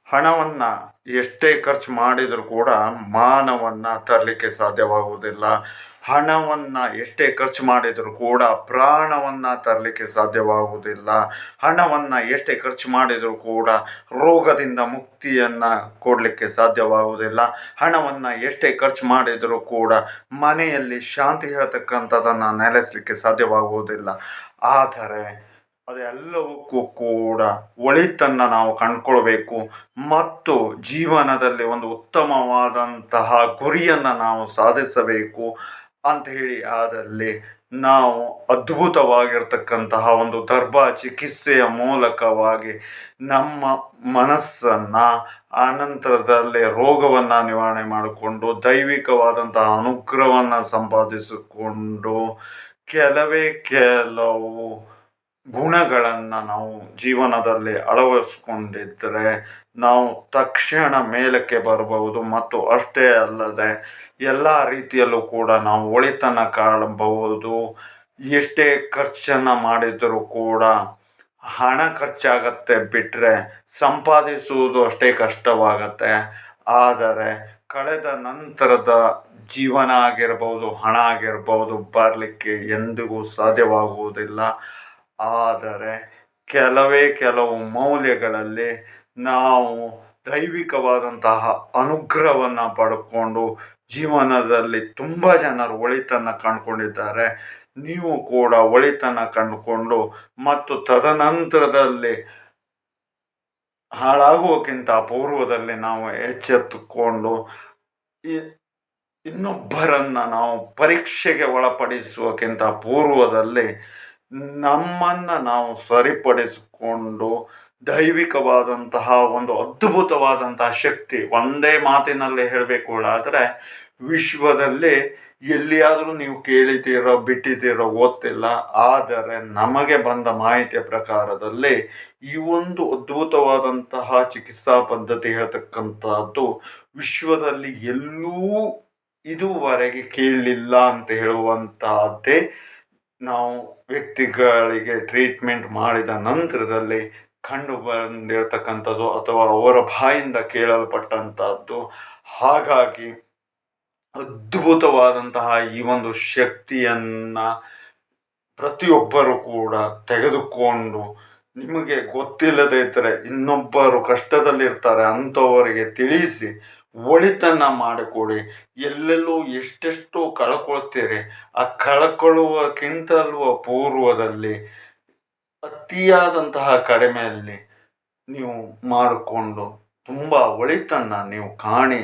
ಹಣವನ್ನು ಎಷ್ಟೇ ಖರ್ಚು ಮಾಡಿದರೂ ಕೂಡ ಮಾನವನ್ನು ತರಲಿಕ್ಕೆ ಸಾಧ್ಯವಾಗುವುದಿಲ್ಲ. ಹಣವನ್ನು ಎಷ್ಟೇ ಖರ್ಚು ಮಾಡಿದರೂ ಕೂಡ ಪ್ರಾಣವನ್ನು ತರಲಿಕ್ಕೆ ಸಾಧ್ಯವಾಗುವುದಿಲ್ಲ. ಹಣವನ್ನು ಎಷ್ಟೇ ಖರ್ಚು ಮಾಡಿದರೂ ಕೂಡ ರೋಗದಿಂದ ಮುಕ್ತಿಯನ್ನು ಕೊಡಲಿಕ್ಕೆ ಸಾಧ್ಯವಾಗುವುದಿಲ್ಲ. ಹಣವನ್ನು ಎಷ್ಟೇ ಖರ್ಚು ಮಾಡಿದರೂ ಕೂಡ ಮನೆಯಲ್ಲಿ ಶಾಂತಿ ಹೇಳ್ತಕ್ಕಂಥದ್ದನ್ನು ನೆಲೆಸಲಿಕ್ಕೆ ಸಾಧ್ಯವಾಗುವುದಿಲ್ಲ. ಆದರೆ ಅದೆಲ್ಲವಕ್ಕೂ ಕೂಡ ಒಳಿತನ್ನು ನಾವು ಕಂಡುಕೊಳ್ಬೇಕು ಮತ್ತು ಜೀವನದಲ್ಲಿ ಒಂದು ಉತ್ತಮವಾದಂತಹ ಗುರಿಯನ್ನು ನಾವು ಸಾಧಿಸಬೇಕು ಅಂತ ಹೇಳಿ ಆದಲ್ಲಿ ನಾವು ಅದ್ಭುತವಾಗಿರ್ತಕ್ಕಂತಹ ಒಂದು ದರ್ಬಾ ಚಿಕಿತ್ಸೆಯ ಮೂಲಕವಾಗಿ ನಮ್ಮ ಮನಸ್ಸನ್ನು ಆನಂತರದಲ್ಲಿ ರೋಗವನ್ನು ನಿವಾರಣೆ ಮಾಡಿಕೊಂಡು ದೈವಿಕವಾದಂತಹ ಅನುಗ್ರಹವನ್ನು ಸಂಪಾದಿಸಿಕೊಂಡು ಕೆಲವು ಗುಣಗಳನ್ನು ನಾವು ಜೀವನದಲ್ಲಿ ಅಳವಡಿಸ್ಕೊಂಡಿದ್ದರೆ ನಾವು ತಕ್ಷಣ ಮೇಲಕ್ಕೆ ಬರಬಹುದು ಮತ್ತು ಅಷ್ಟೇ ಅಲ್ಲದೆ ಎಲ್ಲ ರೀತಿಯಲ್ಲೂ ಕೂಡ ನಾವು ಒಳಿತನ್ನು ಕಾಣಬಹುದು. ಎಷ್ಟೇ ಖರ್ಚನ್ನು ಮಾಡಿದರೂ ಕೂಡ ಹಣ ಖರ್ಚಾಗತ್ತೆ ಬಿಟ್ಟರೆ ಸಂಪಾದಿಸುವುದು ಅಷ್ಟೇ ಕಷ್ಟವಾಗತ್ತೆ. ಆದರೆ ಕಳೆದ ನಂತರದ ಜೀವನ ಆಗಿರ್ಬೋದು, ಹಣ ಆಗಿರ್ಬೋದು ಬರಲಿಕ್ಕೆ ಎಂದಿಗೂ ಸಾಧ್ಯವಾಗುವುದಿಲ್ಲ. ಆದರೆ ಕೆಲವು ಮೌಲ್ಯಗಳಲ್ಲಿ ನಾವು ದೈವಿಕವಾದಂತಹ ಅನುಗ್ರಹವನ್ನು ಪಡ್ಕೊಂಡು ಜೀವನದಲ್ಲಿ ತುಂಬ ಜನರು ಒಳಿತನ್ನು ಕಂಡುಕೊಂಡಿದ್ದಾರೆ. ನೀವು ಕೂಡ ಒಳಿತನ್ನು ಕಂಡುಕೊಂಡು ಮತ್ತು ತದನಂತರದಲ್ಲಿ ಹಾಳಾಗುವಕ್ಕಿಂತ ಪೂರ್ವದಲ್ಲಿ ನಾವು ಎಚ್ಚೆತ್ತುಕೊಂಡು ಇನ್ನೊಬ್ಬರನ್ನು ನಾವು ಪರೀಕ್ಷೆಗೆ ಒಳಪಡಿಸುವಕ್ಕಿಂತ ಪೂರ್ವದಲ್ಲಿ ನಮ್ಮನ್ನು ನಾವು ಸರಿಪಡಿಸಿಕೊಂಡು ದೈವಿಕವಾದಂತಹ ಒಂದು ಅದ್ಭುತವಾದಂತಹ ಶಕ್ತಿ, ಒಂದೇ ಮಾತಿನಲ್ಲಿ ಹೇಳಬೇಕು ಆದರೆ ವಿಶ್ವದಲ್ಲಿ ಎಲ್ಲಿಯಾದರೂ ನೀವು ಕೇಳಿದ್ದೀರೋ ಬಿಟ್ಟಿದ್ದೀರೋ ಗೊತ್ತಿಲ್ಲ. ಆದರೆ ನಮಗೆ ಬಂದ ಮಾಹಿತಿಯ ಪ್ರಕಾರದಲ್ಲಿ ಈ ಒಂದು ಅದ್ಭುತವಾದಂತಹ ಚಿಕಿತ್ಸಾ ಪದ್ಧತಿ ಹೇಳ್ತಕ್ಕಂಥದ್ದು ವಿಶ್ವದಲ್ಲಿ ಎಲ್ಲೂ ಇದುವರೆಗೆ ಕೇಳಲಿಲ್ಲ ಅಂತ ಹೇಳುವಂತಹದ್ದೇ ನಾವು ವ್ಯಕ್ತಿಗಳಿಗೆ ಟ್ರೀಟ್ಮೆಂಟ್ ಮಾಡಿದ ನಂತರದಲ್ಲಿ ಕಂಡು ಬಂದಿರತಕ್ಕಂಥದ್ದು ಅಥವಾ ಅವರ ಬಾಯಿಂದ ಕೇಳಲ್ಪಟ್ಟಂಥದ್ದು. ಹಾಗಾಗಿ ಅದ್ಭುತವಾದಂತಹ ಈ ಒಂದು ಶಕ್ತಿಯನ್ನು ಪ್ರತಿಯೊಬ್ಬರು ಕೂಡ ತೆಗೆದುಕೊಂಡು, ನಿಮಗೆ ಗೊತ್ತಿಲ್ಲದೇ ಇದ್ದರೆ ಇನ್ನೊಬ್ಬರು ಕಷ್ಟದಲ್ಲಿರ್ತಾರೆ ಅಂಥವರಿಗೆ ತಿಳಿಸಿ ಒಳಿತನ್ನು ಮಾಡಿಕೊಡಿ. ಎಲ್ಲೆಲ್ಲೂ ಎಷ್ಟೆಷ್ಟು ಕಳ್ಕೊಳ್ತೀರಿ, ಆ ಕಳ್ಕೊಳ್ಳುವಕ್ಕಿಂತಲೂ ಪೂರ್ವದಲ್ಲಿ ಅತಿಯಾದಂತಹ ಕಡಿಮೆಯಲ್ಲಿ ನೀವು ಮಾಡಿಕೊಂಡು ತುಂಬ ಒಳಿತನ್ನು ನೀವು ಕಾಣಿ.